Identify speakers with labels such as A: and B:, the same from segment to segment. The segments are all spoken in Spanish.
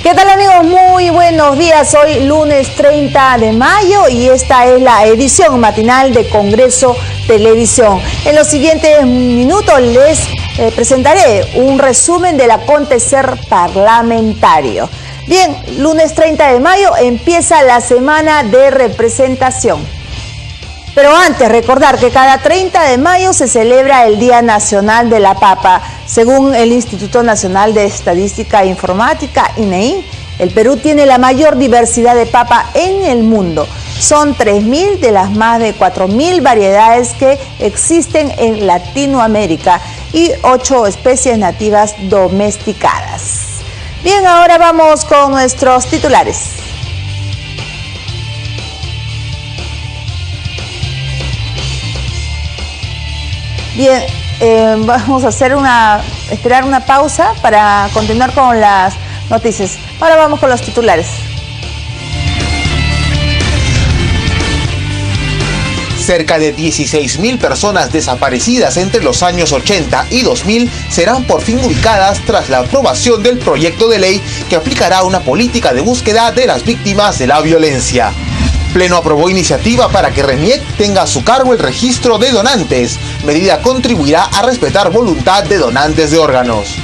A: ¿Qué tal, amigos? Muy buenos días. Hoy lunes 30 de mayo y esta es la edición matinal de Congreso Televisión. En los siguientes minutos les presentaré un resumen del acontecer parlamentario. Bien, lunes 30 de mayo empieza la semana de representación. Pero antes, recordar que cada 30 de mayo se celebra el Día Nacional de la Papa. Según el Instituto Nacional de Estadística e Informática, INEI, el Perú tiene la mayor diversidad de papa en el mundo. Son 3.000 de las más de 4.000 variedades que existen en Latinoamérica y 8 especies nativas domesticadas. Bien, ahora vamos con nuestros titulares. Bien, vamos a esperar una pausa para continuar con las noticias. Ahora vamos con los titulares.
B: Cerca de 16.000 personas desaparecidas entre los años 80 y 2000 serán por fin ubicadas tras la aprobación del proyecto de ley que aplicará una política de búsqueda de las víctimas de la violencia. Pleno aprobó iniciativa para que RENIEC tenga a su cargo el registro de donantes. Medida contribuirá a respetar voluntad de donantes de órganos.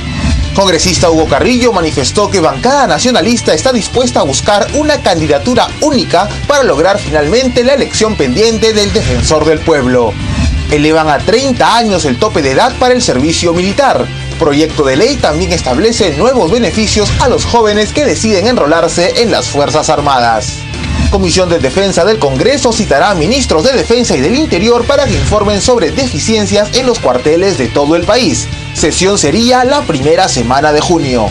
B: Congresista Hugo Carrillo manifestó que bancada nacionalista está dispuesta a buscar una candidatura única para lograr finalmente la elección pendiente del defensor del pueblo. Elevan a 30 años el tope de edad para el servicio militar. Proyecto de ley también establece nuevos beneficios a los jóvenes que deciden enrolarse en las Fuerzas Armadas. Comisión de Defensa del Congreso citará a ministros de Defensa y del Interior para que informen sobre deficiencias en los cuarteles de todo el país. Sesión sería la primera semana de junio.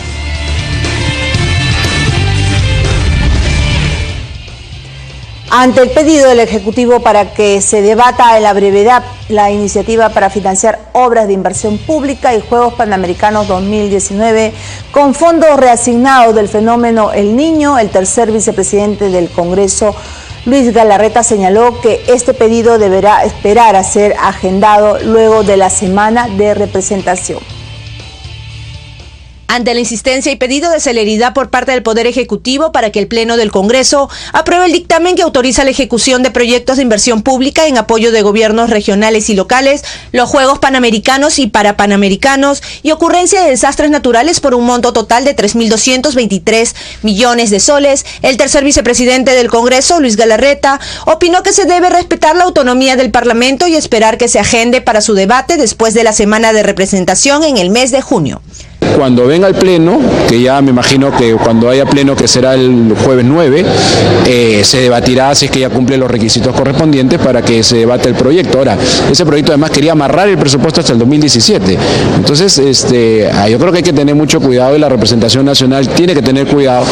A: Ante el pedido del Ejecutivo para que se debata en la brevedad la iniciativa para financiar obras de inversión pública y Juegos Panamericanos 2019 con fondos reasignados del fenómeno El Niño, el tercer vicepresidente del Congreso, Luis Galarreta, señaló que este pedido deberá esperar a ser agendado luego de la semana de representación.
C: Ante la insistencia y pedido de celeridad por parte del Poder Ejecutivo para que el Pleno del Congreso apruebe el dictamen que autoriza la ejecución de proyectos de inversión pública en apoyo de gobiernos regionales y locales, los Juegos Panamericanos y Parapanamericanos y ocurrencia de desastres naturales por un monto total de 3.223 millones de soles, el tercer vicepresidente del Congreso, Luis Galarreta, opinó que se debe respetar la autonomía del Parlamento y esperar que se agende para su debate después de la semana de representación en el mes de junio.
D: Cuando venga el pleno, que ya me imagino que cuando haya pleno, que será el jueves 9, se debatirá si es que ya cumple los requisitos correspondientes para que se debate el proyecto. Ahora, ese proyecto además quería amarrar el presupuesto hasta el 2017. Entonces, yo creo que hay que tener mucho cuidado y la representación nacional tiene que tener cuidado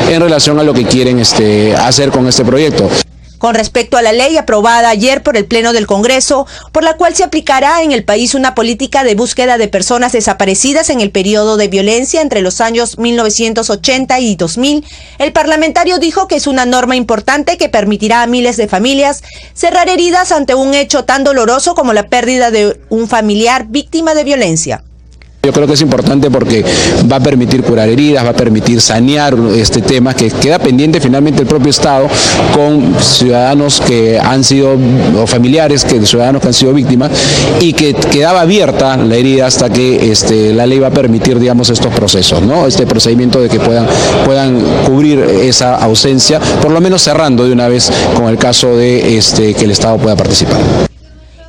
D: en relación a lo que quieren hacer con este proyecto.
C: Con respecto a la ley aprobada ayer por el Pleno del Congreso, por la cual se aplicará en el país una política de búsqueda de personas desaparecidas en el periodo de violencia entre los años 1980 y 2000, el parlamentario dijo que es una norma importante que permitirá a miles de familias cerrar heridas ante un hecho tan doloroso como la pérdida de un familiar víctima de violencia.
D: Yo creo que es importante porque va a permitir curar heridas, va a permitir sanear este tema que queda pendiente finalmente el propio Estado con ciudadanos que han sido, o familiares de ciudadanos que han sido víctimas, y que quedaba abierta la herida hasta que la ley va a permitir, digamos, estos procesos, ¿no? Este procedimiento de que puedan cubrir esa ausencia, por lo menos cerrando de una vez con el caso de que el Estado pueda participar.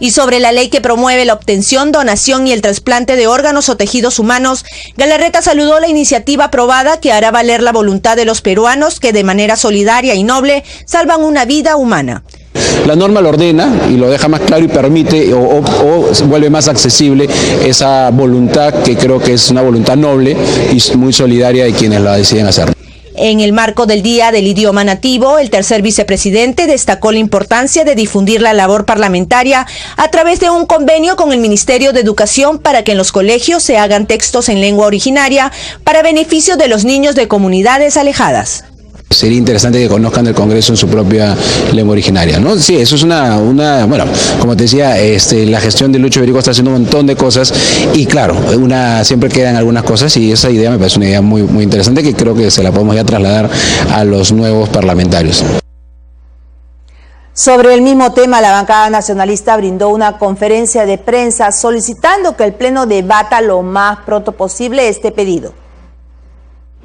C: Y sobre la ley que promueve la obtención, donación y el trasplante de órganos o tejidos humanos, Galarreta saludó la iniciativa aprobada que hará valer la voluntad de los peruanos que de manera solidaria y noble salvan una vida humana.
D: La norma lo ordena y lo deja más claro y permite o vuelve más accesible esa voluntad que creo que es una voluntad noble y muy solidaria de quienes la deciden hacer.
C: En el marco del Día del Idioma Nativo, el tercer vicepresidente destacó la importancia de difundir la labor parlamentaria a través de un convenio con el Ministerio de Educación para que en los colegios se hagan textos en lengua originaria para beneficio de los niños de comunidades alejadas.
D: Sería interesante que conozcan el Congreso en su propia lengua originaria, ¿no? Sí, eso es bueno, como te decía, la gestión de Lucho Iberico está haciendo un montón de cosas y claro, siempre quedan algunas cosas y esa idea me parece una idea muy, muy interesante que creo que se la podemos ya trasladar a los nuevos parlamentarios.
A: Sobre el mismo tema, la bancada nacionalista brindó una conferencia de prensa solicitando que el Pleno debata lo más pronto posible este pedido.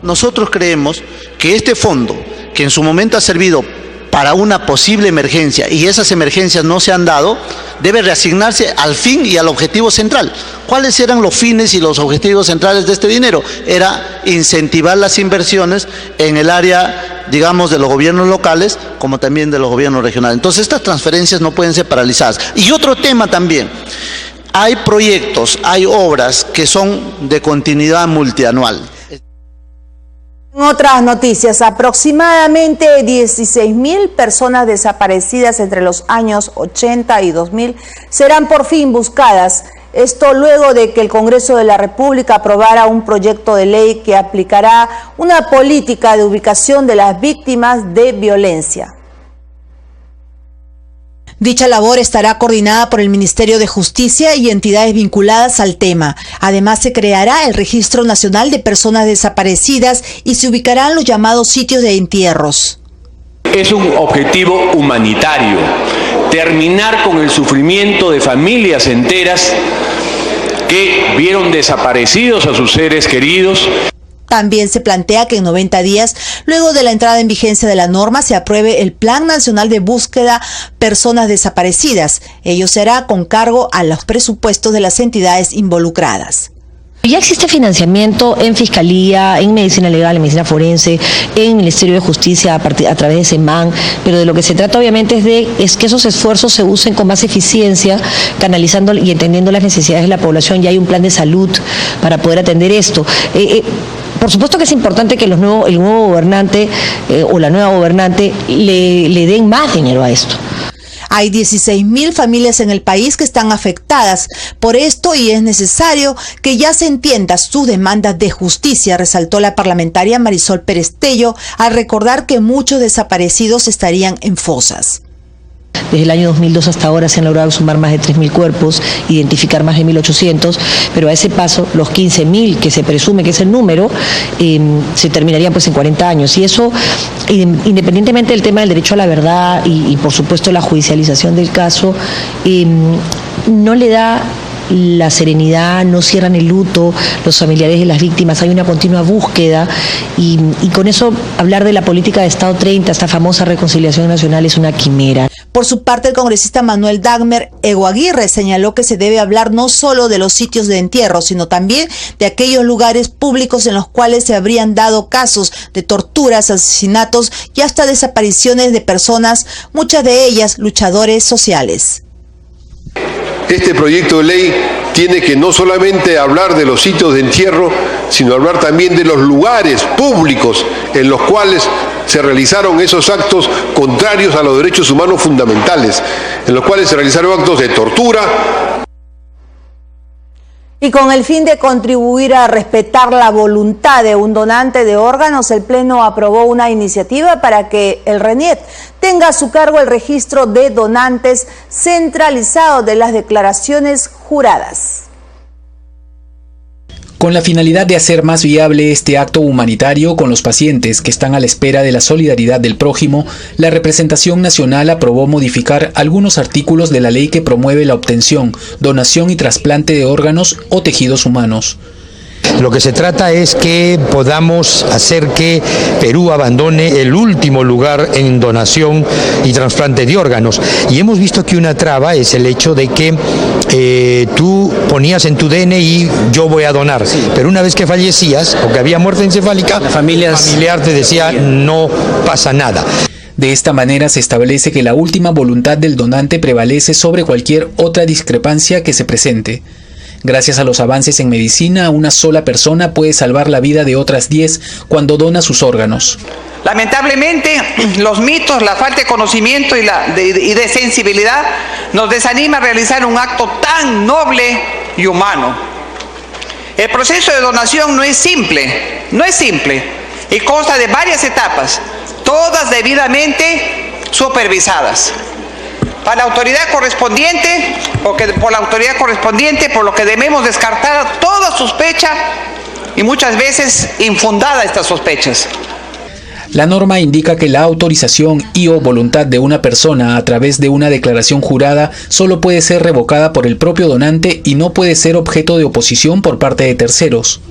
E: Nosotros creemos que este fondo, que en su momento ha servido para una posible emergencia y esas emergencias no se han dado, debe reasignarse al fin y al objetivo central. ¿Cuáles eran los fines y los objetivos centrales de este dinero? Era incentivar las inversiones en el área, digamos, de los gobiernos locales, como también de los gobiernos regionales. Entonces, estas transferencias no pueden ser paralizadas. Y otro tema también, hay proyectos, hay obras que son de continuidad multianual.
A: En otras noticias, aproximadamente 16.000 personas desaparecidas entre los años 80 y 2000 serán por fin buscadas. Esto luego de que el Congreso de la República aprobara un proyecto de ley que aplicará una política de ubicación de las víctimas de violencia.
C: Dicha labor estará coordinada por el Ministerio de Justicia y entidades vinculadas al tema. Además, se creará el Registro Nacional de Personas Desaparecidas y se ubicarán los llamados sitios de entierros.
F: Es un objetivo humanitario, terminar con el sufrimiento de familias enteras que vieron desaparecidos a sus seres queridos.
C: También se plantea que en 90 días, luego de la entrada en vigencia de la norma, se apruebe el Plan Nacional de Búsqueda Personas Desaparecidas. Ello será con cargo a los presupuestos de las entidades involucradas.
G: Ya existe financiamiento en Fiscalía, en Medicina Legal, en Medicina Forense, en el Ministerio de Justicia a través de SEMAN, pero de lo que se trata obviamente es que esos esfuerzos se usen con más eficiencia, canalizando y entendiendo las necesidades de la población. Ya hay un plan de salud para poder atender esto. Por supuesto que es importante que el nuevo gobernante o la nueva gobernante le den más dinero a esto.
C: Hay 16.000 familias en el país que están afectadas por esto y es necesario que ya se entienda sus demandas de justicia, resaltó la parlamentaria Marisol Pérez Tello al recordar que muchos desaparecidos estarían en fosas.
G: Desde el año 2002 hasta ahora se han logrado sumar más de 3.000 cuerpos, identificar más de 1.800, pero a ese paso los 15.000 que se presume que es el número, se terminarían pues en 40 años. Y eso, independientemente del tema del derecho a la verdad y por supuesto la judicialización del caso, no le da la serenidad, no cierran el luto, los familiares de las víctimas, hay una continua búsqueda y con eso hablar de la política de Estado 30, esta famosa reconciliación nacional, es una quimera.
C: Por su parte, el congresista Manuel Dagmer Eguaguirre señaló que se debe hablar no solo de los sitios de entierro, sino también de aquellos lugares públicos en los cuales se habrían dado casos de torturas, asesinatos y hasta desapariciones de personas, muchas de ellas luchadores sociales.
H: Este proyecto de ley tiene que no solamente hablar de los sitios de entierro, sino hablar también de los lugares públicos en los cuales se realizaron esos actos contrarios a los derechos humanos fundamentales, en los cuales se realizaron actos de tortura.
A: Y con el fin de contribuir a respetar la voluntad de un donante de órganos, el Pleno aprobó una iniciativa para que el RENIET tenga a su cargo el registro de donantes centralizado de las declaraciones juradas.
I: Con la finalidad de hacer más viable este acto humanitario con los pacientes que están a la espera de la solidaridad del prójimo, la representación nacional aprobó modificar algunos artículos de la ley que promueve la obtención, donación y trasplante de órganos o tejidos humanos.
J: Lo que se trata es que podamos hacer que Perú abandone el último lugar en donación y trasplante de órganos. Y hemos visto que una traba es el hecho de que tú ponías en tu DNI yo voy a donar, pero una vez que fallecías o que había muerte encefálica, el familiar te decía no pasa nada.
I: De esta manera se establece que la última voluntad del donante prevalece sobre cualquier otra discrepancia que se presente. Gracias a los avances en medicina, una sola persona puede salvar la vida de otras 10 cuando dona sus órganos.
K: Lamentablemente, los mitos, la falta de conocimiento y de sensibilidad nos desanima a realizar un acto tan noble y humano. El proceso de donación no es simple y consta de varias etapas. todas debidamente supervisadas. Para la autoridad correspondiente, por lo que debemos descartar toda sospecha y muchas veces infundada estas sospechas.
I: La norma indica que la autorización y o voluntad de una persona a través de una declaración jurada solo puede ser revocada por el propio donante y no puede ser objeto de oposición por parte de terceros.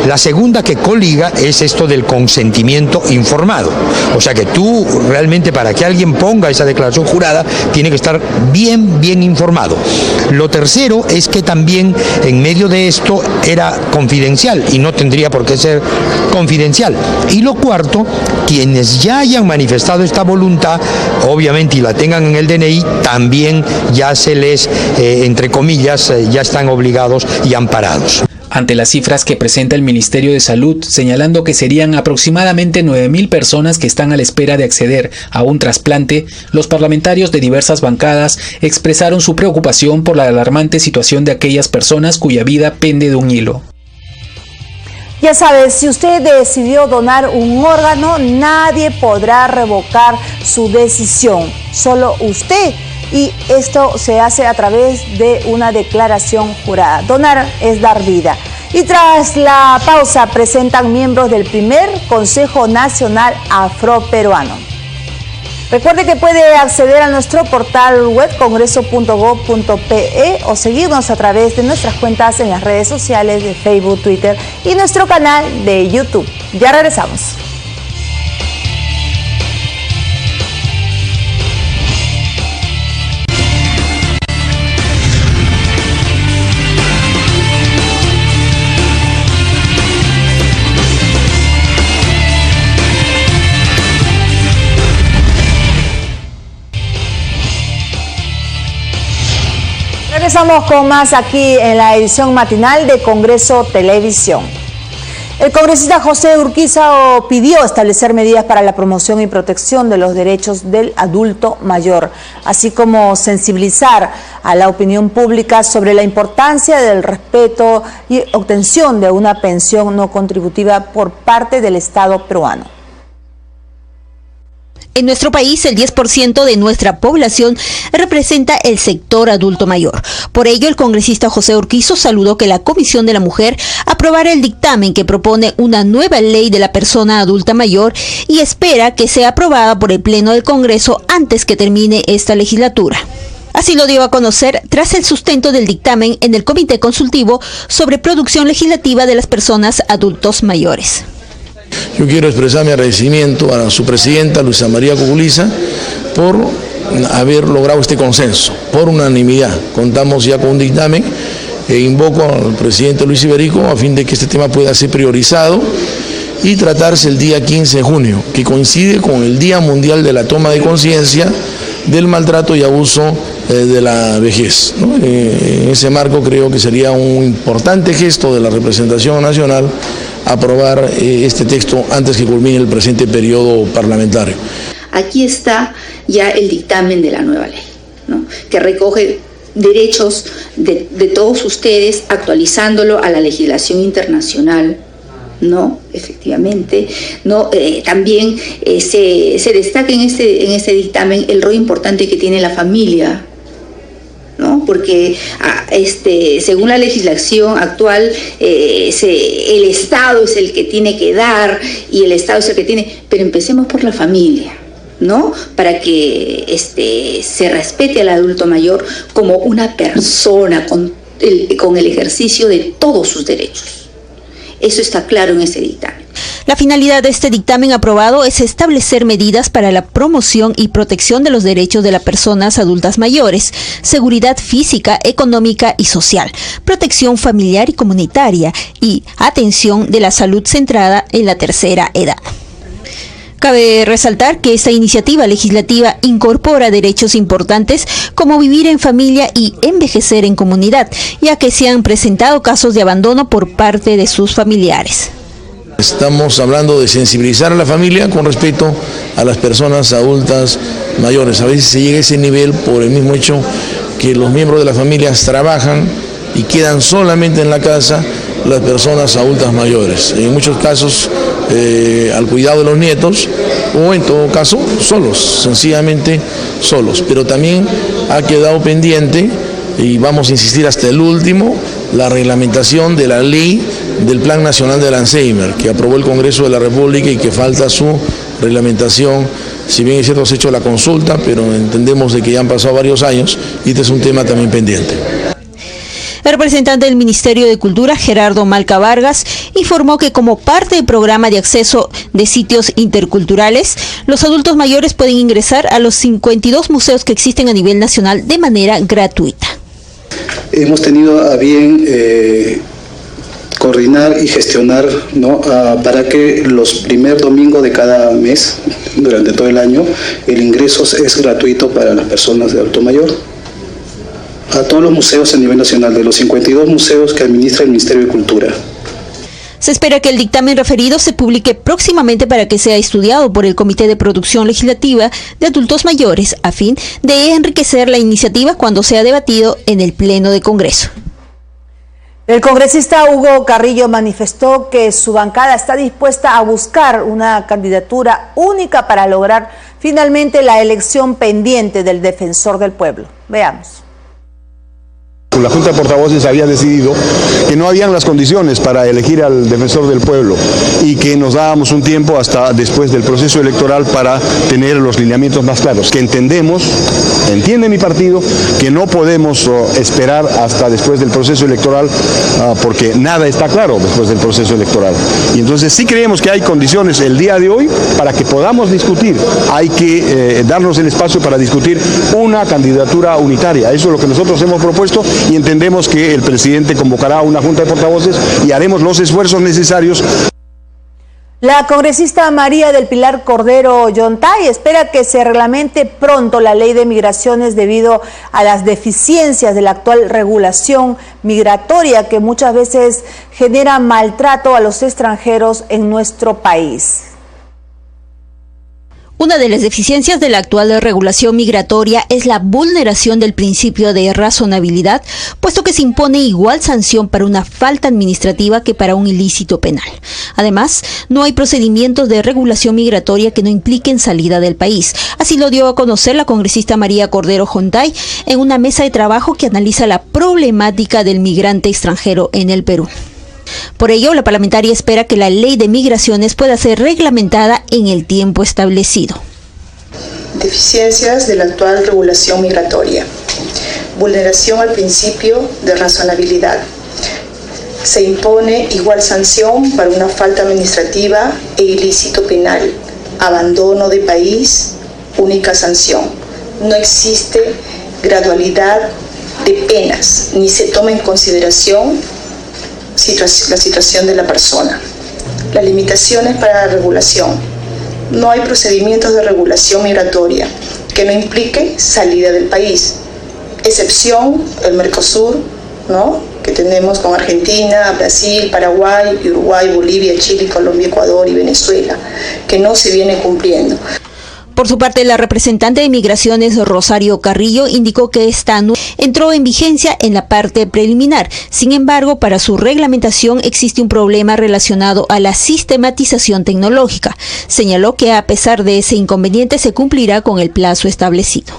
J: La segunda que coliga es esto del consentimiento informado. O sea que tú realmente, para que alguien ponga esa declaración jurada, tiene que estar bien informado. Lo tercero es que también en medio de esto era confidencial y no tendría por qué ser confidencial. Y lo cuarto, quienes ya hayan manifestado esta voluntad, obviamente, y la tengan en el DNI, también ya se les, entre comillas, ya están obligados y amparados.
I: Ante las cifras que presenta el Ministerio de Salud, señalando que serían aproximadamente 9.000 personas que están a la espera de acceder a un trasplante, los parlamentarios de diversas bancadas expresaron su preocupación por la alarmante situación de aquellas personas cuya vida pende de un hilo.
A: Ya sabes, si usted decidió donar un órgano, nadie podrá revocar su decisión, solo usted. Y esto se hace a través de una declaración jurada. Donar es dar vida. Y tras la pausa presentan miembros del primer Consejo Nacional Afroperuano. Recuerde que puede acceder a nuestro portal web congreso.gov.pe o seguirnos a través de nuestras cuentas en las redes sociales de Facebook, Twitter y nuestro canal de YouTube. Ya regresamos. Regresamos con más aquí en la edición matinal de Congreso Televisión. El congresista José Urquiza pidió establecer medidas para la promoción y protección de los derechos del adulto mayor, así como sensibilizar a la opinión pública sobre la importancia del respeto y obtención de una pensión no contributiva por parte del Estado peruano.
L: En nuestro país, el 10% de nuestra población representa el sector adulto mayor. Por ello, el congresista José Urquizo saludó que la Comisión de la Mujer aprobara el dictamen que propone una nueva ley de la persona adulta mayor y espera que sea aprobada por el Pleno del Congreso antes que termine esta legislatura. Así lo dio a conocer tras el sustento del dictamen en el Comité Consultivo sobre Producción Legislativa de las Personas Adultos Mayores.
M: Yo quiero expresar mi agradecimiento a su presidenta, Luisa María Cuculiza, por haber logrado este consenso, por unanimidad. Contamos ya con un dictamen e invoco al presidente Luis Iberico a fin de que este tema pueda ser priorizado y tratarse el día 15 de junio, que coincide con el Día Mundial de la Toma de Conciencia del Maltrato y Abuso de la Vejez, ¿no? En ese marco creo que sería un importante gesto de la representación nacional aprobar este texto antes que culmine el presente periodo parlamentario.
N: Aquí está ya el dictamen de la nueva ley, ¿no? Que recoge derechos de todos ustedes, actualizándolo a la legislación internacional, ¿no? Efectivamente, ¿no? También se destaca en este dictamen el rol importante que tiene la familia, ¿no? Porque según la legislación actual, el Estado es el que tiene que dar y el Estado es el que tiene, pero empecemos por la familia, ¿no? Para que se respete al adulto mayor como una persona con el ejercicio de todos sus derechos. Eso está claro en ese dictamen.
L: La finalidad de este dictamen aprobado es establecer medidas para la promoción y protección de los derechos de las personas adultas mayores, seguridad física, económica y social, protección familiar y comunitaria y atención de la salud centrada en la tercera edad. Cabe resaltar que esta iniciativa legislativa incorpora derechos importantes como vivir en familia y envejecer en comunidad, ya que se han presentado casos de abandono por parte de sus familiares.
M: Estamos hablando de sensibilizar a la familia con respecto a las personas adultas mayores. A veces se llega a ese nivel por el mismo hecho que los miembros de las familias trabajan y quedan solamente en la casa las personas adultas mayores. En muchos casos al cuidado de los nietos, o en todo caso solos, sencillamente solos. Pero también ha quedado pendiente, y vamos a insistir hasta el último, la reglamentación de la ley del Plan Nacional del Alzheimer, que aprobó el Congreso de la República y que falta su reglamentación. Si bien es cierto, se ha hecho la consulta, pero entendemos de que ya han pasado varios años y este es un tema también pendiente.
L: El representante del Ministerio de Cultura, Gerardo Malca Vargas, informó que como parte del programa de acceso de sitios interculturales, los adultos mayores pueden ingresar a los 52 museos que existen a nivel nacional de manera gratuita.
O: Hemos tenido a bien coordinar y gestionar, ¿no?, para que los primer domingos de cada mes, durante todo el año, el ingreso es gratuito para las personas de adulto mayor. A todos los museos a nivel nacional, de los 52 museos que administra el Ministerio de Cultura.
L: Se espera que el dictamen referido se publique próximamente para que sea estudiado por el Comité de Producción Legislativa de Adultos Mayores, a fin de enriquecer la iniciativa cuando sea debatido en el Pleno de Congreso.
A: El congresista Hugo Carrillo manifestó que su bancada está dispuesta a buscar una candidatura única para lograr finalmente la elección pendiente del defensor del pueblo. Veamos.
P: La Junta de Portavoces había decidido que no habían las condiciones para elegir al defensor del pueblo y que nos dábamos un tiempo hasta después del proceso electoral para tener los lineamientos más claros, que entiende mi partido que no podemos esperar hasta después del proceso electoral porque nada está claro después del proceso electoral. Y entonces sí creemos que hay condiciones el día de hoy para que podamos discutir. Hay que darnos el espacio para discutir una candidatura unitaria. Eso es lo que nosotros hemos propuesto y entendemos que el presidente convocará una junta de portavoces y haremos los esfuerzos necesarios.
A: La congresista María del Pilar Cordero Yontay espera que se reglamente pronto la ley de migraciones debido a las deficiencias de la actual regulación migratoria que muchas veces genera maltrato a los extranjeros en nuestro país.
L: Una de las deficiencias de la actual regulación migratoria es la vulneración del principio de razonabilidad, puesto que se impone igual sanción para una falta administrativa que para un ilícito penal. Además, no hay procedimientos de regulación migratoria que no impliquen salida del país. Así lo dio a conocer la congresista María Cordero Yontay en una mesa de trabajo que analiza la problemática del migrante extranjero en el Perú. Por ello, la parlamentaria espera que la ley de migraciones pueda ser reglamentada en el tiempo establecido.
Q: Deficiencias de la actual regulación migratoria. Vulneración al principio de razonabilidad. Se impone igual sanción para una falta administrativa e ilícito penal. Abandono de país, única sanción. No existe gradualidad de penas, ni se toma en consideración la situación de la persona. Las limitaciones para la regulación. No hay procedimientos de regulación migratoria que no implique salida del país. Excepción el Mercosur, ¿no?, que tenemos con Argentina, Brasil, Paraguay, Uruguay, Bolivia, Chile, Colombia, Ecuador y Venezuela, que no se viene cumpliendo.
L: Por su parte, la representante de Migraciones, Rosario Carrillo, indicó que esta entró en vigencia en la parte preliminar. Sin embargo, para su reglamentación existe un problema relacionado a la sistematización tecnológica. Señaló que a pesar de ese inconveniente se cumplirá con el plazo establecido.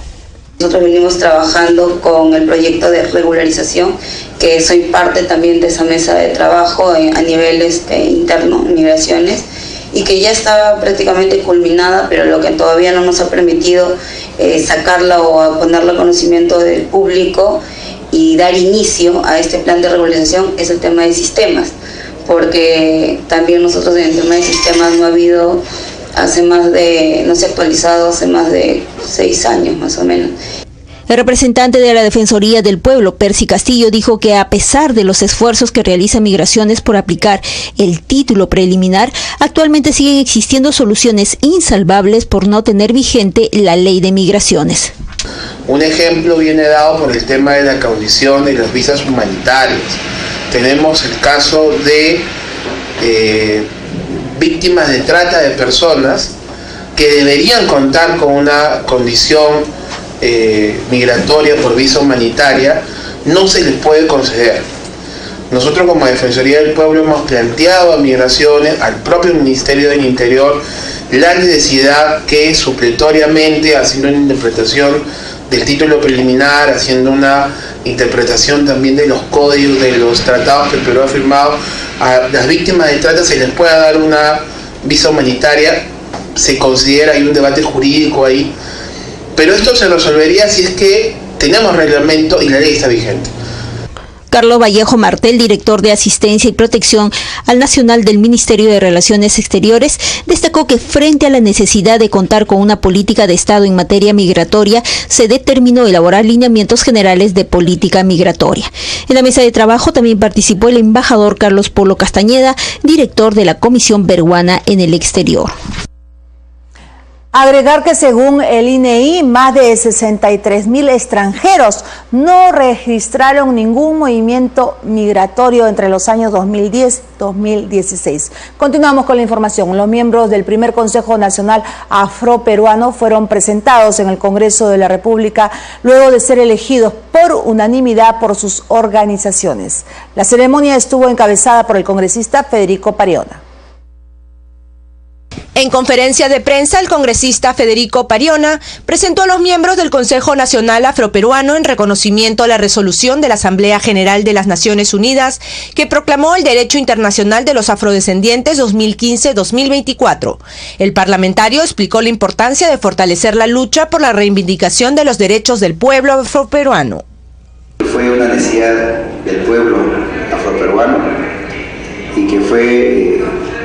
R: Nosotros venimos trabajando con el proyecto de regularización, que soy parte también de esa mesa de trabajo a nivel interno, migraciones, y que ya estaba prácticamente culminada, pero lo que todavía no nos ha permitido sacarla o ponerla a conocimiento del público y dar inicio a este plan de regularización es el tema de sistemas, porque también nosotros en el tema de sistemas no se ha actualizado hace más de 6 años más o menos.
L: El representante de la Defensoría del Pueblo, Percy Castillo, dijo que a pesar de los esfuerzos que realiza Migraciones por aplicar el título preliminar, actualmente siguen existiendo soluciones insalvables por no tener vigente la ley de migraciones.
S: Un ejemplo viene dado por el tema de la condición de las visas humanitarias. Tenemos el caso de víctimas de trata de personas que deberían contar con una condición migratoria por visa humanitaria, no se les puede conceder. Nosotros como Defensoría del Pueblo hemos planteado a Migraciones, al propio Ministerio del Interior, la necesidad que supletoriamente, haciendo una interpretación del título preliminar, haciendo una interpretación también de los códigos, de los tratados que el Perú ha firmado, a las víctimas de trata se les pueda dar una visa humanitaria. Se considera, hay un debate jurídico ahí, pero esto se resolvería si es que tenemos reglamento y la ley está vigente.
L: Carlos Vallejo Martel, director de Asistencia y Protección al Nacional del Ministerio de Relaciones Exteriores, destacó que frente a la necesidad de contar con una política de Estado en materia migratoria, se determinó elaborar lineamientos generales de política migratoria. En la mesa de trabajo también participó el embajador Carlos Polo Castañeda, director de la Comisión Peruana en el Exterior.
A: Agregar que según el INEI, más de 63,000 extranjeros no registraron ningún movimiento migratorio entre los años 2010-2016. Continuamos con la información. Los miembros del primer Consejo Nacional Afroperuano fueron presentados en el Congreso de la República luego de ser elegidos por unanimidad por sus organizaciones. La ceremonia estuvo encabezada por el congresista Federico Pariona.
C: En conferencia de prensa, el congresista Federico Pariona presentó a los miembros del Consejo Nacional Afroperuano en reconocimiento a la resolución de la Asamblea General de las Naciones Unidas que proclamó el Derecho Internacional de los Afrodescendientes 2015-2024. El parlamentario explicó la importancia de fortalecer la lucha por la reivindicación de los derechos del pueblo afroperuano.
T: Fue una necesidad del pueblo afroperuano y que fue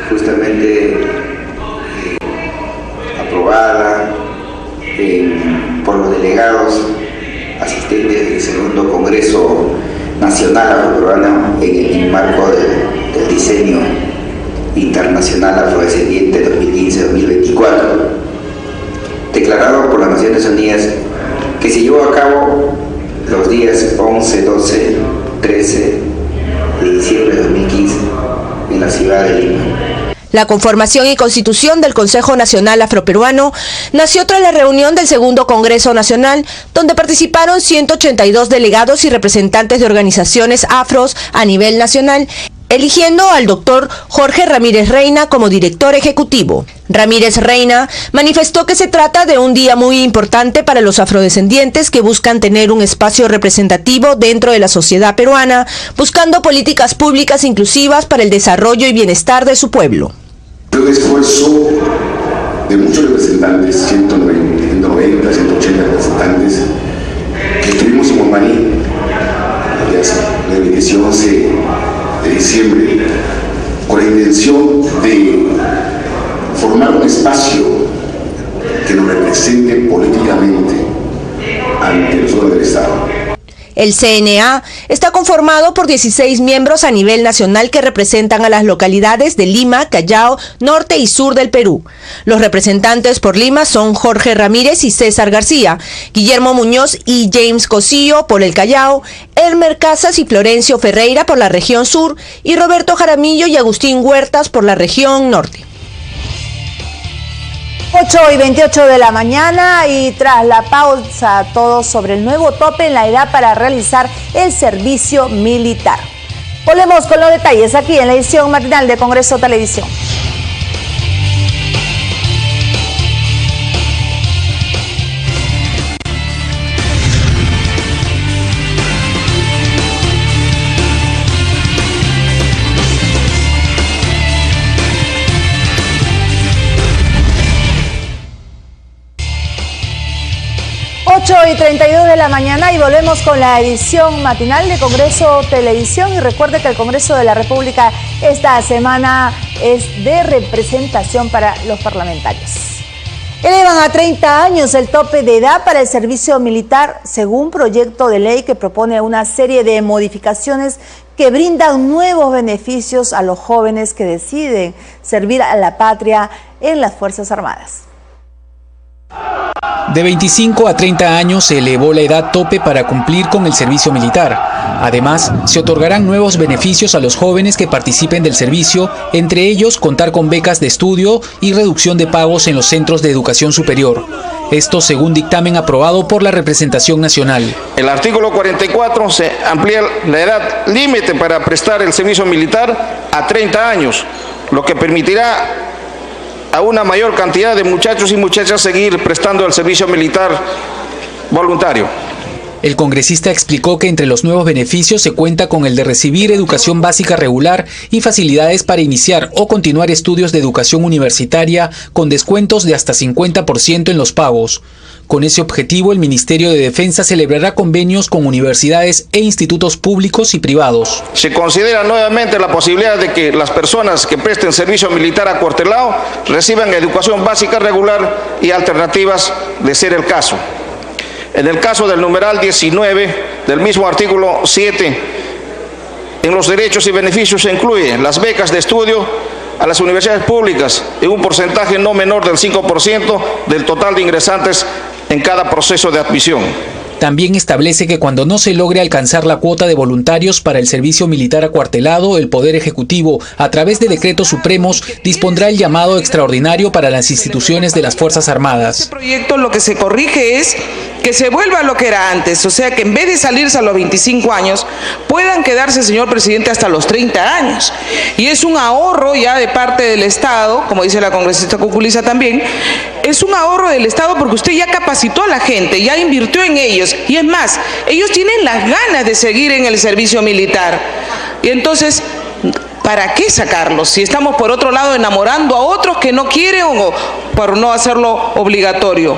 T: justamente aprobada por los delegados asistentes del segundo Congreso Nacional Afroperuano en el marco del diseño internacional afrodescendiente 2015-2024, declarado por las Naciones Unidas, que se llevó a cabo los días 11, 12, 13 de diciembre de 2015 en la ciudad de Lima.
C: La conformación y constitución del Consejo Nacional Afroperuano nació tras la reunión del Segundo Congreso Nacional, donde participaron 182 delegados y representantes de organizaciones afros a nivel nacional, eligiendo al doctor Jorge Ramírez Reina como director ejecutivo. Ramírez Reina manifestó que se trata de un día muy importante para los afrodescendientes que buscan tener un espacio representativo dentro de la sociedad peruana, buscando políticas públicas inclusivas para el desarrollo y bienestar de su pueblo.
U: Un esfuerzo de muchos representantes, 190, 180 representantes, que estuvimos en Montmaní, el 11 de diciembre, con la intención de formar un espacio que nos represente políticamente ante los órganos del Estado.
C: El CNA está conformado por 16 miembros a nivel nacional que representan a las localidades de Lima, Callao, Norte y Sur del Perú. Los representantes por Lima son Jorge Ramírez y César García, Guillermo Muñoz y James Cosillo por el Callao, Elmer Casas y Florencio Ferreira por la región sur y Roberto Jaramillo y Agustín Huertas por la región norte.
A: 8:28 de la mañana y tras la pausa, todo sobre el nuevo tope en la edad para realizar el servicio militar. Volvemos con los detalles aquí en la edición matinal de Congreso Televisión. Y 32 de la mañana y volvemos con la edición matinal de Congreso Televisión. Y recuerde que el Congreso de la República esta semana es de representación para los parlamentarios. Elevan a 30 años el tope de edad para el servicio militar según proyecto de ley que propone una serie de modificaciones que brindan nuevos beneficios a los jóvenes que deciden servir a la patria en las Fuerzas Armadas.
I: De 25 a 30 años se elevó la edad tope para cumplir con el servicio militar. Además, se otorgarán nuevos beneficios a los jóvenes que participen del servicio, entre ellos contar con becas de estudio y reducción de pagos en los centros de educación superior. Esto según dictamen aprobado por la representación nacional.
B: El artículo 44 se amplía la edad límite para prestar el servicio militar a 30 años, lo que permitirá a una mayor cantidad de muchachos y muchachas seguir prestando el servicio militar voluntario.
I: El congresista explicó que entre los nuevos beneficios se cuenta con el de recibir educación básica regular y facilidades para iniciar o continuar estudios de educación universitaria con descuentos de hasta 50% en los pagos. Con ese objetivo, el Ministerio de Defensa celebrará convenios con universidades e institutos públicos y privados.
B: Se considera nuevamente la posibilidad de que las personas que presten servicio militar acuartelado reciban educación básica regular y alternativas de ser el caso. En el caso del numeral 19 del mismo artículo 7, en los derechos y beneficios se incluyen las becas de estudio a las universidades públicas en un porcentaje no menor del 5% del total de ingresantes en cada proceso de admisión.
I: También establece que cuando no se logre alcanzar la cuota de voluntarios para el servicio militar acuartelado, el Poder Ejecutivo, a través de decretos supremos, dispondrá el llamado extraordinario para las instituciones de las Fuerzas Armadas.
V: Este proyecto lo que se corrige es que se vuelva a lo que era antes, o sea que en vez de salirse a los 25 años, puedan quedarse, señor presidente, hasta los 30 años. Y es un ahorro ya de parte del Estado, como dice la congresista Cuculiza también, es un ahorro del Estado porque usted ya capacitó a la gente, ya invirtió en ellos, y es más, ellos tienen las ganas de seguir en el servicio militar. Y entonces, ¿para qué sacarlos? Si estamos por otro lado enamorando a otros que no quieren o por no hacerlo obligatorio.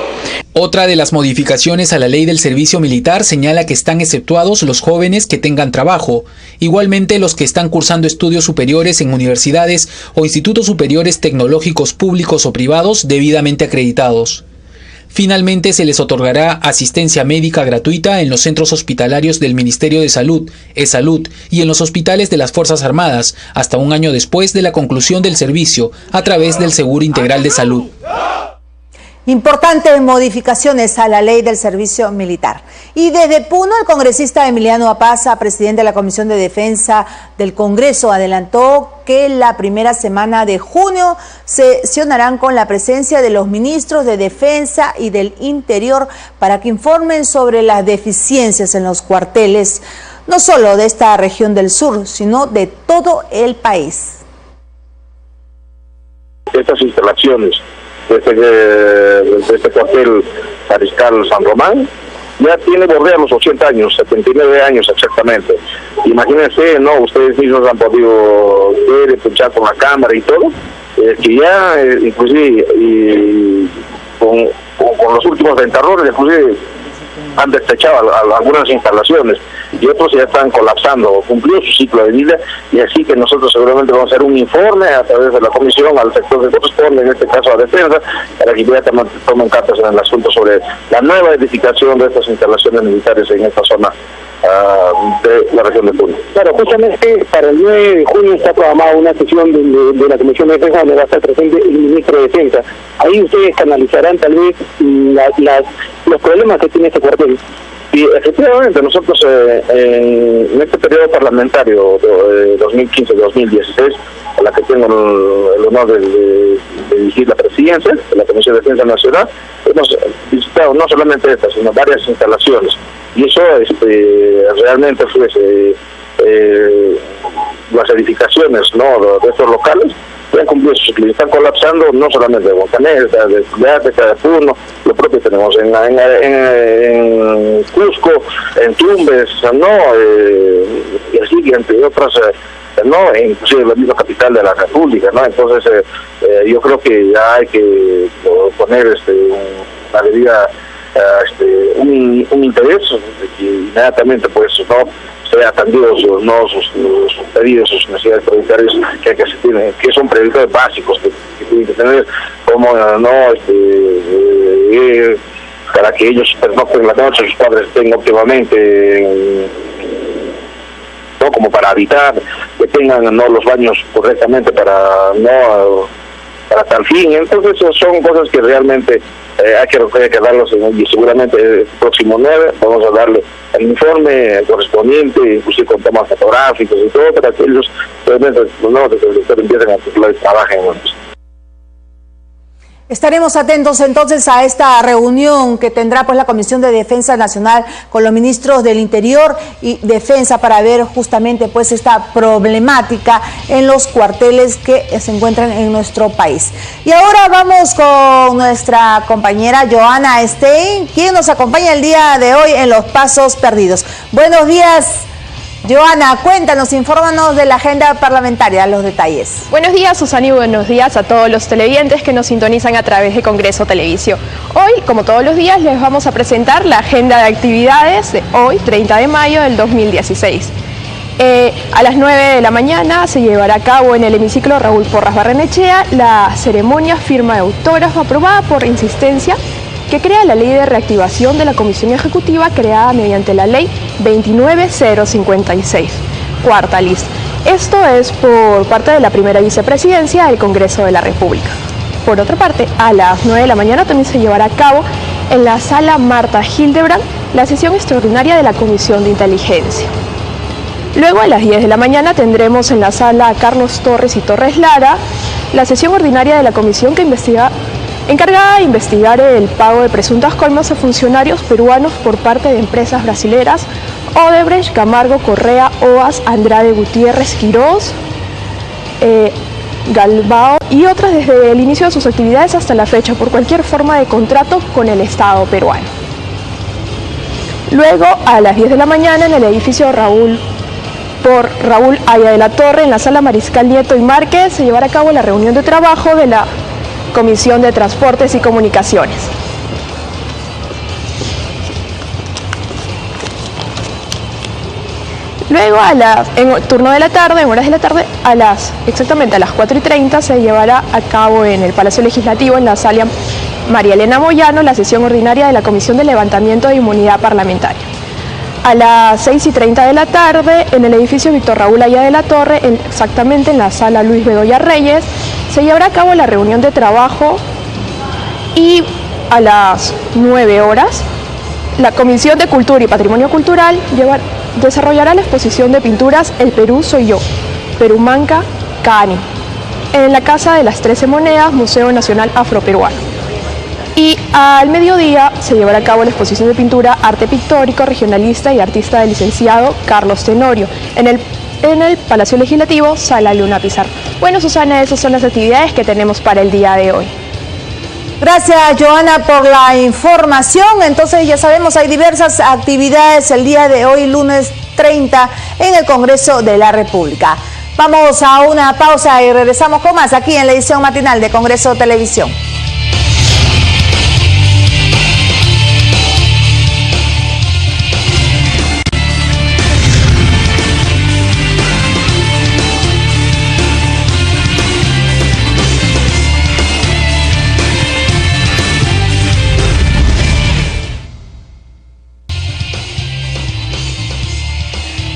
I: Otra de las modificaciones a la ley del servicio militar señala que están exceptuados los jóvenes que tengan trabajo, igualmente los que están cursando estudios superiores en universidades o institutos superiores tecnológicos públicos o privados debidamente acreditados. Finalmente, se les otorgará asistencia médica gratuita en los centros hospitalarios del Ministerio de Salud, E-Salud, y en los hospitales de las Fuerzas Armadas, hasta un año después de la conclusión del servicio, a través del Seguro Integral de Salud.
A: Importantes modificaciones a la ley del servicio militar. Y desde Puno, el congresista Emiliano Apaza, presidente de la Comisión de Defensa del Congreso, adelantó que la primera semana de junio sesionarán con la presencia de los ministros de Defensa y del Interior para que informen sobre las deficiencias en los cuarteles, no solo de esta región del sur, sino de todo el país.
W: Estas instalaciones de este cuartel Mariscal San Román ya bordea los 80 años, 79 años exactamente. Imagínense, ¿no? Ustedes mismos han podido ver, escuchar con la cámara y todo, que ya inclusive con los últimos ventarrones, inclusive han despechado algunas instalaciones y otros ya están colapsando, cumplió su ciclo de vida, y así que nosotros seguramente vamos a hacer un informe a través de la comisión al sector que corresponde, en este caso a Defensa, para que ya tomen cartas en el asunto sobre la nueva edificación de estas instalaciones militares en esta zona de la región de Puno.
X: Claro, justamente para el 9 de junio está programada una sesión de la Comisión de Defensa donde va a estar presente el ministro de Defensa. Ahí ustedes canalizarán tal vez los problemas que tiene este cuartel.
W: Y efectivamente nosotros en este periodo parlamentario de 2015-2016, a la que tengo el honor de dirigir la presidencia de la Comisión de Defensa Nacional, hemos visitado no solamente estas, sino varias instalaciones. Y eso realmente las edificaciones, ¿no?, de estos locales ya han cumplido sus ciclos, están colapsando no solamente de Montaner, de África, de Puno, lo propio tenemos en Cusco, en Tumbes, ¿no?, y así, y entre otras, ¿no?, inclusive la misma capital de la República, ¿no? Entonces yo creo que ya hay que poner una debida un interés de que inmediatamente pues no sea atendido sus pedidos, sus necesidades prioritarias que son prioritarios básicos que tienen que tener, como para que ellos pernocten en la noche, sus padres estén óptimamente, ¿no?, como para habitar, que tengan, ¿no?, los baños correctamente para tal fin. Entonces son cosas que realmente hay que darlos, y seguramente el próximo 9 vamos a darle el informe correspondiente, inclusive con temas fotográficos y todo, para que ellos realmente empiecen a articular y trabajen en esto.
A: Estaremos atentos entonces a esta reunión que tendrá pues la Comisión de Defensa Nacional con los ministros del Interior y Defensa para ver justamente pues esta problemática en los cuarteles que se encuentran en nuestro país. Y ahora vamos con nuestra compañera Joana Stein, quien nos acompaña el día de hoy en Los Pasos Perdidos. Buenos días, Joana, cuéntanos, infórmanos de la agenda parlamentaria, los detalles.
D: Buenos días, Susana, y buenos días a todos los televidentes que nos sintonizan a través de Congreso Televisión. Hoy, como todos los días, les vamos a presentar la agenda de actividades de hoy, 30 de mayo del 2016. A las 9 de la mañana se llevará a cabo en el hemiciclo Raúl Porras Barrenechea la ceremonia firma de autógrafo aprobada por insistencia que crea la Ley de Reactivación de la Comisión Ejecutiva creada mediante la Ley 29056, cuarta lista. Esto es por parte de la primera vicepresidencia del Congreso de la República. Por otra parte, a las 9 de la mañana también se llevará a cabo en la sala Marta Hildebrand la sesión extraordinaria de la Comisión de Inteligencia. Luego a las 10 de la mañana tendremos en la sala Carlos Torres y Torres Lara la sesión ordinaria de la comisión que encargada de investigar el pago de presuntas coimas a funcionarios peruanos por parte de empresas brasileras Odebrecht, Camargo, Correa, OAS, Andrade, Gutiérrez, Quirós, Galbao y otras desde el inicio de sus actividades hasta la fecha por cualquier forma de contrato con el Estado peruano. Luego a las 10 de la mañana en el edificio Raúl Haya de la Torre en la sala Mariscal Nieto y Márquez se llevará a cabo la reunión de trabajo de la Comisión de Transportes y Comunicaciones. Luego en turno de la tarde, en horas de la tarde, exactamente a las 4:30 se llevará a cabo en el Palacio Legislativo, en la sala María Elena Moyano, la sesión ordinaria de la Comisión de Levantamiento de Inmunidad Parlamentaria. A las 6:30 de la tarde, en el edificio Víctor Raúl Haya de la Torre, exactamente en la sala Luis Bedoya Reyes, se llevará a cabo la reunión de trabajo y a las 9 horas la Comisión de Cultura y Patrimonio Cultural desarrollará la exposición de pinturas El Perú Soy Yo, Perumanca, Cani, en la Casa de las 13 Monedas, Museo Nacional Afroperuano. Y al mediodía se llevará a cabo la exposición de pintura Arte Pictórico, Regionalista y Artista del licenciado Carlos Tenorio, en el Palacio Legislativo, Sala Luna Pizarro. Bueno, Susana, esas son las actividades que tenemos para el día de hoy.
A: Gracias, Joana, por la información. Entonces, ya sabemos, hay diversas actividades el día de hoy, lunes 30, en el Congreso de la República. Vamos a una pausa y regresamos con más aquí en la edición matinal de Congreso Televisión. —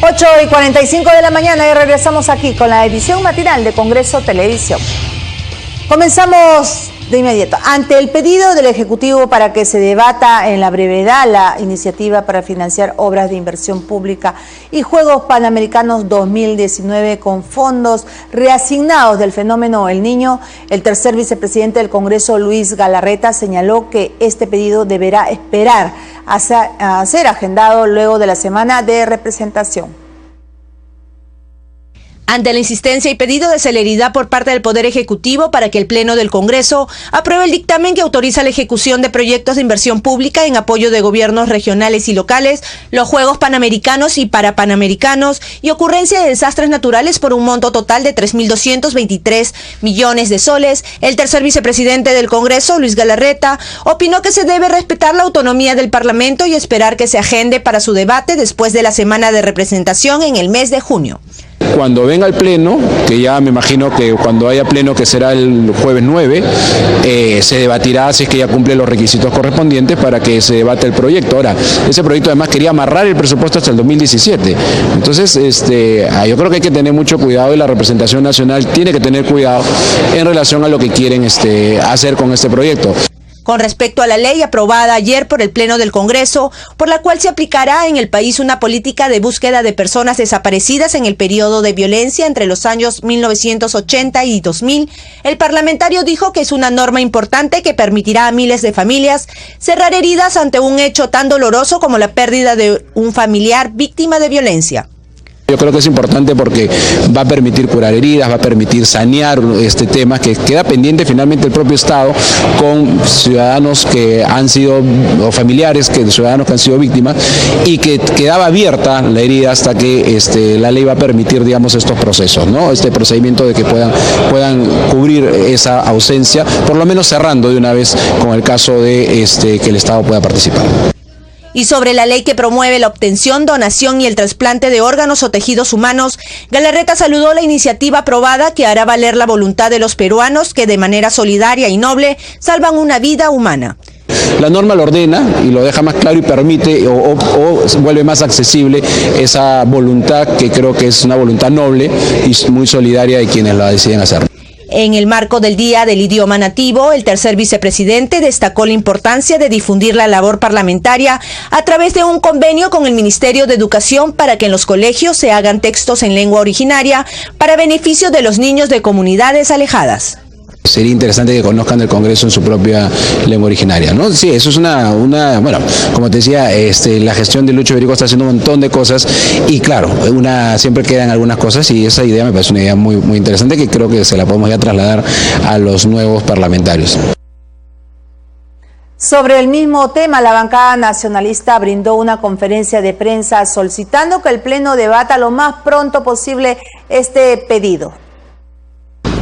A: 8:45 de la mañana y regresamos aquí con la edición matinal de Congreso Televisión. Comenzamos de inmediato. Ante el pedido del Ejecutivo para que se debata en la brevedad la iniciativa para financiar obras de inversión pública y Juegos Panamericanos 2019 con fondos reasignados del fenómeno El Niño, el tercer vicepresidente del Congreso, Luis Galarreta, señaló que este pedido deberá esperar a ser agendado luego de la semana de representación.
C: Ante la insistencia y pedido de celeridad por parte del Poder Ejecutivo para que el Pleno del Congreso apruebe el dictamen que autoriza la ejecución de proyectos de inversión pública en apoyo de gobiernos regionales y locales, los Juegos Panamericanos y Parapanamericanos y ocurrencia de desastres naturales por un monto total de 3.223 millones de soles, el tercer vicepresidente del Congreso, Luis Galarreta, opinó que se debe respetar la autonomía del Parlamento y esperar que se agende para su debate después de la semana de representación en el mes de junio.
E: Cuando venga el pleno, que ya me imagino que cuando haya pleno, que será el jueves 9, se debatirá si es que ya cumple los requisitos correspondientes para que se debate el proyecto. Ahora, ese proyecto además quería amarrar el presupuesto hasta el 2017. Entonces, yo creo que hay que tener mucho cuidado y la representación nacional tiene que tener cuidado en relación a lo que quieren hacer con este proyecto.
C: Con respecto a la ley aprobada ayer por el Pleno del Congreso, por la cual se aplicará en el país una política de búsqueda de personas desaparecidas en el periodo de violencia entre los años 1980 y 2000, el parlamentario dijo que es una norma importante que permitirá a miles de familias cerrar heridas ante un hecho tan doloroso como la pérdida de un familiar víctima de violencia.
E: Yo creo que es importante porque va a permitir curar heridas, va a permitir sanear este tema que queda pendiente finalmente el propio Estado con ciudadanos que han sido, o familiares de ciudadanos que han sido víctimas, y que quedaba abierta la herida hasta que la ley va a permitir, digamos, estos procesos, ¿no? Este procedimiento de que puedan cubrir esa ausencia, por lo menos cerrando de una vez con el caso de que el Estado pueda participar.
C: Y sobre la ley que promueve la obtención, donación y el trasplante de órganos o tejidos humanos, Galarreta saludó la iniciativa aprobada que hará valer la voluntad de los peruanos que de manera solidaria y noble salvan una vida humana.
E: La norma lo ordena y lo deja más claro y permite o vuelve más accesible esa voluntad que creo que es una voluntad noble y muy solidaria de quienes la deciden hacer.
C: En el marco del Día del Idioma Nativo, el tercer vicepresidente destacó la importancia de difundir la labor parlamentaria a través de un convenio con el Ministerio de Educación para que en los colegios se hagan textos en lengua originaria para beneficio de los niños de comunidades alejadas.
E: Sería interesante que conozcan el Congreso en su propia lengua originaria, ¿no? Sí, eso es bueno, como te decía, la gestión de Lucho Iberico está haciendo un montón de cosas y claro, siempre quedan algunas cosas y esa idea me parece una idea muy, muy interesante que creo que se la podemos ya trasladar a los nuevos parlamentarios.
A: Sobre el mismo tema, la bancada nacionalista brindó una conferencia de prensa solicitando que el Pleno debata lo más pronto posible este pedido.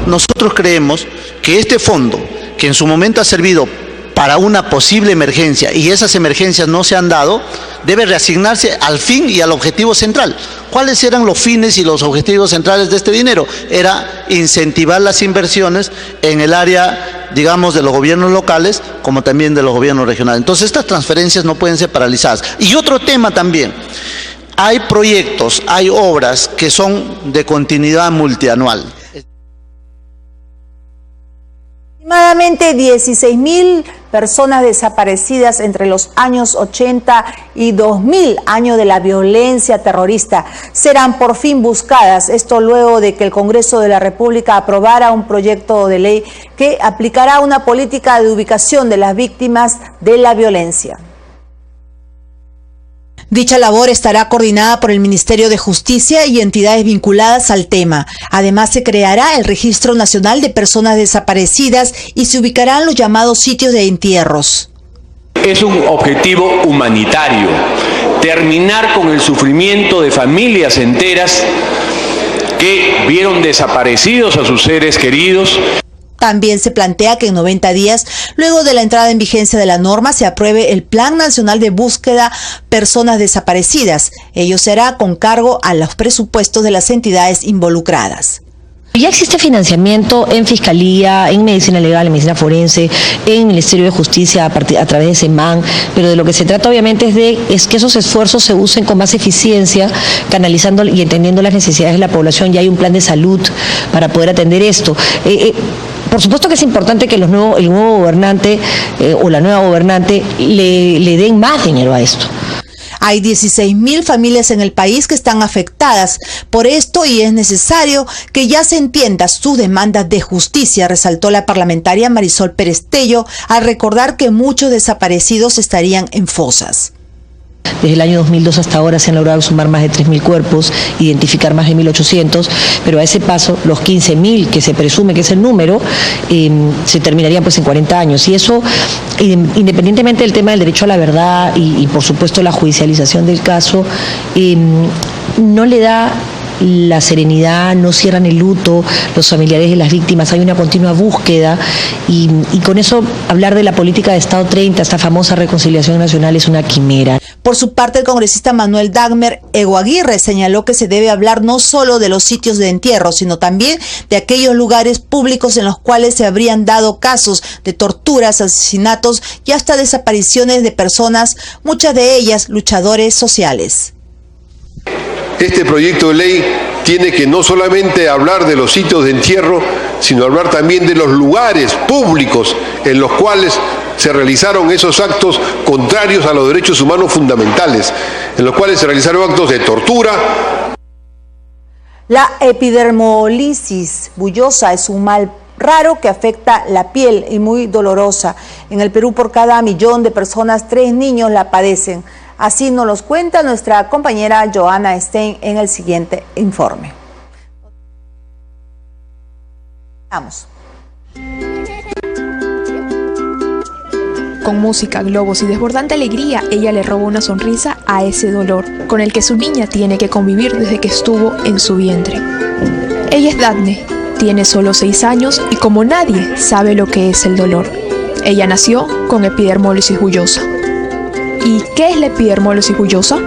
F: Nosotros creemos que este fondo, que en su momento ha servido para una posible emergencia y esas emergencias no se han dado, debe reasignarse al fin y al objetivo central. ¿Cuáles eran los fines y los objetivos centrales de este dinero? Era incentivar las inversiones en el área, digamos, de los gobiernos locales, como también de los gobiernos regionales. Entonces estas transferencias no pueden ser paralizadas. Y otro tema también, hay proyectos, hay obras que son de continuidad multianual.
A: Aproximadamente 16.000 personas desaparecidas entre los años 80 y 2000, año de la violencia terrorista, serán por fin buscadas. Esto luego de que el Congreso de la República aprobara un proyecto de ley que aplicará una política de ubicación de las víctimas de la violencia.
C: Dicha labor estará coordinada por el Ministerio de Justicia y entidades vinculadas al tema. Además, se creará el Registro Nacional de Personas Desaparecidas y se ubicarán los llamados sitios de entierros.
G: Es un objetivo humanitario, terminar con el sufrimiento de familias enteras que vieron desaparecidos a sus seres queridos.
C: También se plantea que en 90 días, luego de la entrada en vigencia de la norma, se apruebe el Plan Nacional de Búsqueda Personas Desaparecidas. Ello será con cargo a los presupuestos de las entidades involucradas.
H: Ya existe financiamiento en Fiscalía, en Medicina Legal, en Medicina Forense, en el Ministerio de Justicia a través de SEMAN, pero de lo que se trata obviamente es que esos esfuerzos se usen con más eficiencia, canalizando y entendiendo las necesidades de la población. Ya hay un plan de salud para poder atender esto. Por supuesto que es importante que el nuevo gobernante o la nueva gobernante le den más dinero a esto.
C: Hay 16.000 familias en el país que están afectadas por esto y es necesario que ya se entienda sus demandas de justicia, resaltó la parlamentaria Marisol Pérez Tello al recordar que muchos desaparecidos estarían en fosas.
H: Desde el año 2002 hasta ahora se han logrado sumar más de 3.000 cuerpos, identificar más de 1.800, pero a ese paso los 15.000 que se presume que es el número, se terminarían pues en 40 años. Y eso, independientemente del tema del derecho a la verdad y por supuesto la judicialización del caso, no le da la serenidad, no cierran el luto, los familiares de las víctimas, hay una continua búsqueda y con eso hablar de la política de Estado 30, esta famosa reconciliación nacional, es una quimera.
C: Por su parte, el congresista Manuel Dagmer Eguaguirre señaló que se debe hablar no solo de los sitios de entierro, sino también de aquellos lugares públicos en los cuales se habrían dado casos de torturas, asesinatos y hasta desapariciones de personas, muchas de ellas luchadores sociales.
K: Este proyecto de ley
J: tiene que no solamente hablar de los sitios de entierro, sino hablar también de los lugares públicos en los cuales se realizaron esos actos contrarios a los derechos humanos fundamentales, en los cuales se realizaron actos de tortura.
A: La epidermolisis bullosa es un mal raro que afecta la piel y muy dolorosa. En el Perú, por cada 1 millón de personas, 3 niños la padecen. Así nos los cuenta nuestra compañera Joana Stein en el siguiente informe. Vamos.
D: Con música, globos y desbordante alegría, ella le roba una sonrisa a ese dolor, con el que su niña tiene que convivir desde que estuvo en su vientre. Ella es Daphne, tiene solo 6 años y como nadie sabe lo que es el dolor. Ella nació con epidermólisis bullosa. ¿Y qué es la epidermólisis bullosa?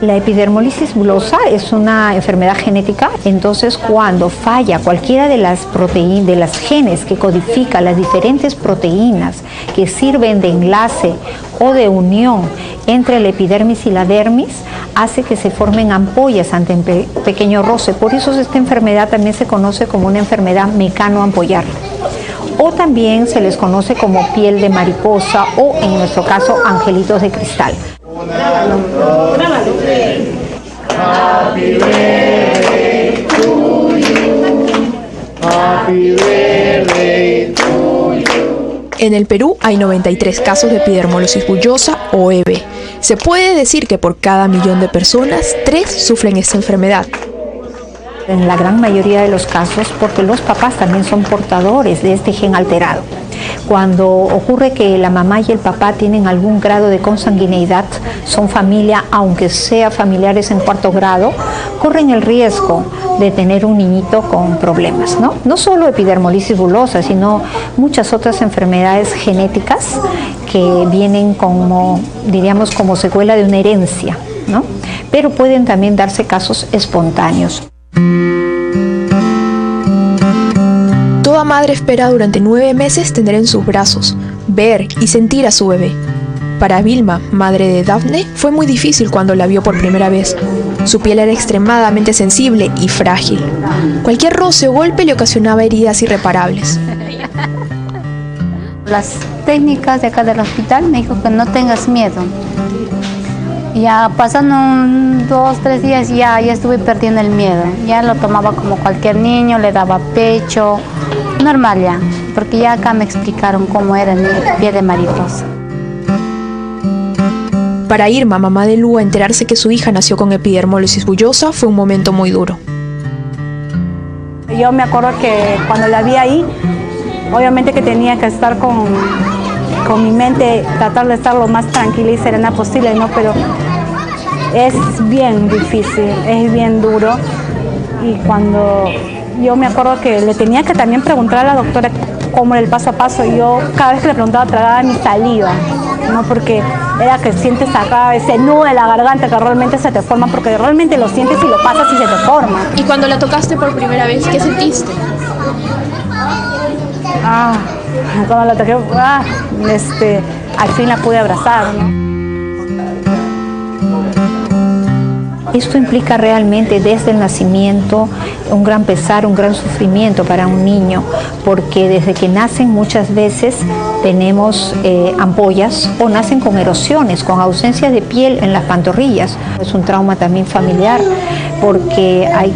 K: La epidermólisis bullosa es una enfermedad genética, entonces cuando falla cualquiera de las proteínas, de las genes que codifican las diferentes proteínas que sirven de enlace o de unión entre la epidermis y la dermis, hace que se formen ampollas ante un pequeño roce. Por eso esta enfermedad también se conoce como una enfermedad mecanoampollar. O también se les conoce como piel de mariposa o, en nuestro caso, angelitos de cristal.
M: Happy birthday to you. Happy birthday to you.
D: En el Perú hay 93 casos de epidermólisis bullosa o EB. Se puede decir que por cada 1 millón de personas, 3 sufren esta enfermedad.
K: En la gran mayoría de los casos, porque los papás también son portadores de este gen alterado. Cuando ocurre que la mamá y el papá tienen algún grado de consanguineidad, son familia, aunque sea familiares en 4º grado, corren el riesgo de tener un niñito con problemas, ¿no? No solo epidermolisis bullosa, sino muchas otras enfermedades genéticas que vienen como, diríamos, como secuela de una herencia, ¿no? Pero pueden también darse casos espontáneos.
D: Toda madre espera durante 9 meses tener en sus brazos, ver y sentir a su bebé. Para Vilma, madre de Daphne, fue muy difícil cuando la vio por primera vez. Su piel era extremadamente sensible y frágil. Cualquier roce o golpe le ocasionaba heridas irreparables.
N: Las técnicas de acá del hospital me dijo que no tengas miedo. Ya pasando 2 o 3 días ya estuve perdiendo el miedo. Ya lo tomaba como cualquier niño, le daba pecho, normal ya, porque ya acá me explicaron cómo era el pie de mariposa.
D: Para Irma, mamá de Lua, enterarse que su hija nació con epidermólisis bullosa fue un momento muy duro.
Y: Yo me acuerdo que cuando la vi ahí, obviamente que tenía que estar con mi mente, tratar de estar lo más tranquila y serena posible, ¿no? Pero es bien difícil, es bien duro. Y cuando yo me acuerdo que le tenía que también preguntar a la doctora cómo era el paso a paso, y yo cada vez que le preguntaba tragaba mi saliva, ¿no? Porque era que sientes acá ese nudo de la garganta que realmente se te forma, porque realmente lo sientes y lo pasas y se te forma.
D: ¿Y cuando la tocaste por primera vez, qué sentiste?
Y: Cuando la toqué, al fin la pude abrazar, ¿no?
K: Esto implica realmente desde el nacimiento un gran pesar, un gran sufrimiento para un niño, porque desde que nacen muchas veces tenemos ampollas o nacen con erosiones, con ausencia de piel en las pantorrillas. Es un trauma también familiar, porque hay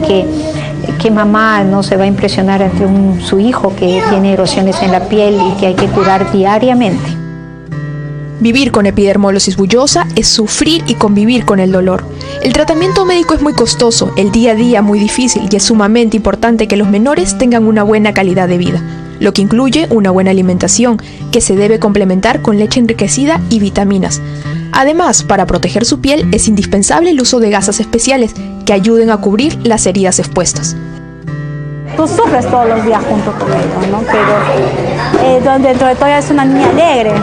K: ¿qué mamá no se va a impresionar ante su hijo que tiene erosiones en la piel y que hay que curar diariamente?
D: Vivir con epidermólisis bullosa es sufrir y convivir con el dolor. El tratamiento médico es muy costoso, el día a día muy difícil y es sumamente importante que los menores tengan una buena calidad de vida, lo que incluye una buena alimentación que se debe complementar con leche enriquecida y vitaminas. Además, para proteger su piel es indispensable el uso de gasas especiales que ayuden a cubrir las heridas expuestas.
Y: Tú sufres todos los días junto con ella, ¿no? Pero dentro de todo ella es una niña alegre,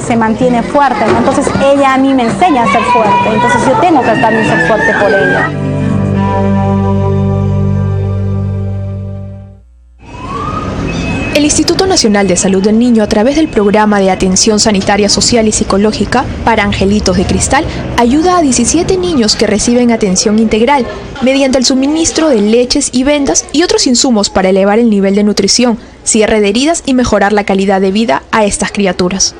Y: se mantiene fuerte, ¿no? Entonces ella a mí me enseña a ser fuerte, entonces yo tengo que también ser fuerte por ella.
D: El Instituto Nacional de Salud del Niño, a través del programa de atención sanitaria social y psicológica para Angelitos de Cristal, ayuda a 17 niños que reciben atención integral mediante el suministro de leches y vendas y otros insumos para elevar el nivel de nutrición, cierre de heridas y mejorar la calidad de vida a estas criaturas.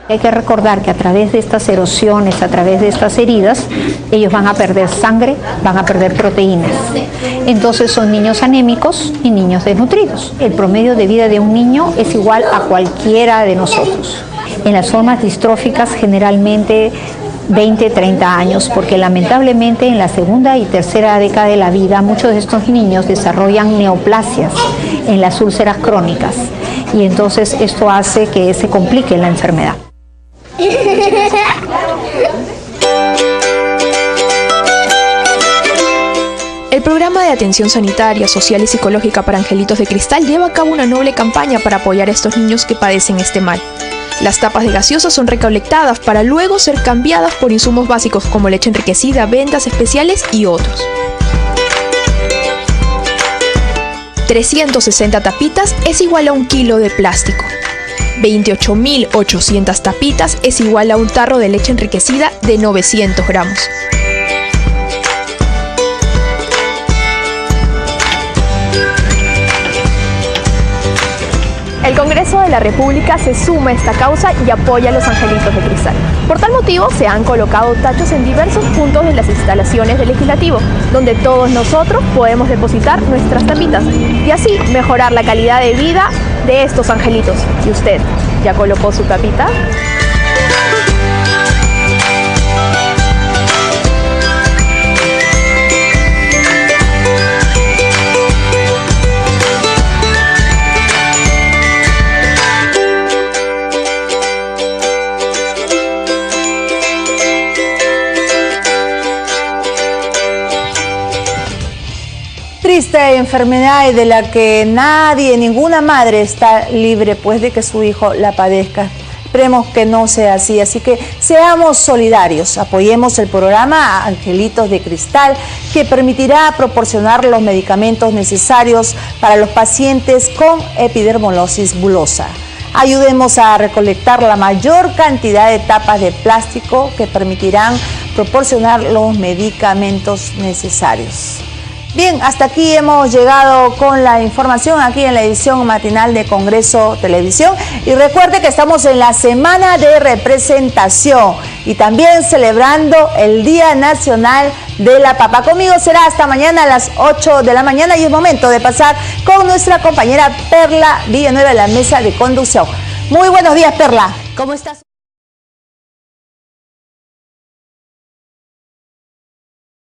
K: Hay que recordar que a través de estas erosiones, a través de estas heridas, ellos van a perder sangre, van a perder proteínas. Entonces son niños anémicos y niños desnutridos. El promedio de vida de un niño es igual a cualquiera de nosotros. En las formas distróficas generalmente 20, 30 años, porque lamentablemente en la segunda y tercera década de la vida muchos de estos niños desarrollan neoplasias en las úlceras crónicas y entonces esto hace que se complique la enfermedad.
D: El programa de atención sanitaria, social y psicológica para Angelitos de Cristal lleva a cabo una noble campaña para apoyar a estos niños que padecen este mal. Las tapas de gaseosas son recolectadas para luego ser cambiadas por insumos básicos como leche enriquecida, vendas especiales y otros. 360 tapitas es igual a 1 kilo de plástico. 28.800 tapitas es igual a un tarro de leche enriquecida de 900 gramos. El Congreso de la República se suma a esta causa y apoya a los Angelitos de Cristal. Por tal motivo, se han colocado tachos en diversos puntos de las instalaciones del Legislativo, donde todos nosotros podemos depositar nuestras tapitas y así mejorar la calidad de vida de estos angelitos. ¿Y usted ya colocó su tapita?
A: Triste enfermedad y de la que nadie, ninguna madre está libre pues de que su hijo la padezca. Esperemos que no sea así, así que seamos solidarios, apoyemos el programa Angelitos de Cristal, que permitirá proporcionar los medicamentos necesarios para los pacientes con epidermolosis bulosa. Ayudemos a recolectar la mayor cantidad de tapas de plástico que permitirán proporcionar los medicamentos necesarios. Bien, hasta aquí hemos llegado con la información aquí en la edición matinal de Congreso Televisión. Y recuerde que estamos en la semana de representación y también celebrando el Día Nacional de la Papa. Conmigo será hasta mañana a las 8 de la mañana y es momento de pasar con nuestra compañera Perla Villanueva en la mesa de conducción. Muy buenos días, Perla. ¿Cómo estás?